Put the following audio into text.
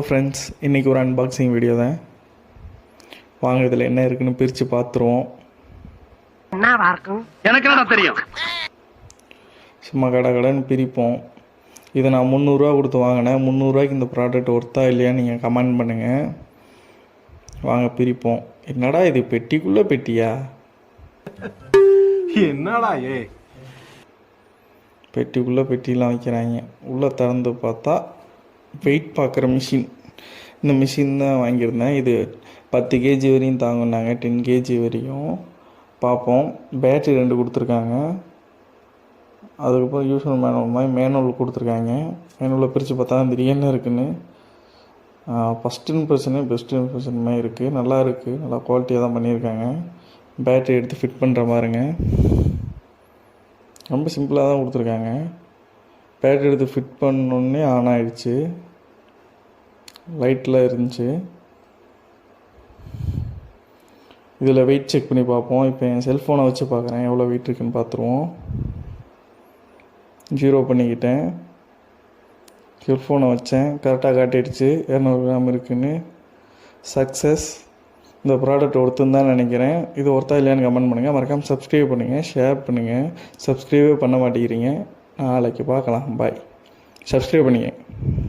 Friends, இன்றைக்கி ஒரு unboxing video தான். வாங்க இதில் என்ன இருக்குன்னு பிரித்து பார்த்துருவோம். எனக்கு என்ன தெரியும், சும்மா கடைன்னு பிரிப்போம். இதை நான் 300 கொடுத்து வாங்கினேன். 300 இந்த ப்ராடக்ட் ஒர்த்தா இல்லையான்னு நீங்கள் கமெண்ட் பண்ணுங்கள். வாங்க பிரிப்போம். என்னடா இது, பெட்டிக்குள்ளே பெட்டியா? என்னடா பெட்டிக்குள்ளே பெட்டிலாம் வைக்கிறாங்க. உள்ளே திறந்து பார்த்தா வெயிட் பார்க்குற மிஷின். இந்த மிஷின் தான் வாங்கியிருந்தேன். இது 10 கேஜி வரையும் தாங்கினாங்க, 10 கேஜி வரையும். பார்ப்போம். பேட்ரி 2 கொடுத்துருக்காங்க. அதுக்கப்புறம் யூஸ்வல் மேனுவல் மாதிரி மேனுவல் கொடுத்துருக்காங்க. மேனுவலில் பிரித்து பார்த்தா தெரியும் என்ன இருக்குன்னு. ஃபஸ்ட் இம்ப்ரெஷனு பெஸ்ட் இம்ப்ரெஷனுமே இருக்குது. நல்லா இருக்குது, நல்லா குவாலிட்டியாக தான் பண்ணியிருக்காங்க. பேட்ரி எடுத்து ஃபிட் பண்ணுற மாதிரிங்க. ரொம்ப சிம்பிளாக தான் கொடுத்துருக்காங்க. பேட்ரி எடுத்து ஃபிட் பண்ணோடனே ஆன் ஆகிடுச்சு. லைட்டில் இருந்துச்சு. இதில் வெயிட் செக் பண்ணி பார்ப்போம். இப்போ என் செல்ஃபோனை வச்சு பார்க்குறேன், எவ்வளோ வெயிட் இருக்குன்னு பார்த்துருவோம். 0 பண்ணிக்கிட்டேன். செல்ஃபோனை வச்சேன், கரெக்டாக காட்டிடுச்சு 200 கிராம் இருக்குன்னு. சக்ஸஸ். இந்த ப்ராடக்ட் ஒருத்தன் தான் நினைக்கிறேன். இது ஒருத்தா இல்லையான்னு கமெண்ட் பண்ணுங்கள். மறக்காமல் சப்ஸ்கிரைப் பண்ணுங்கள், ஷேர் பண்ணுங்கள். சப்ஸ்கிரைபே பண்ண மாட்டேங்கிறீங்க. நாளைக்கு பார்க்கலாம். பாய். சப்ஸ்கிரைப் பண்ணிங்க.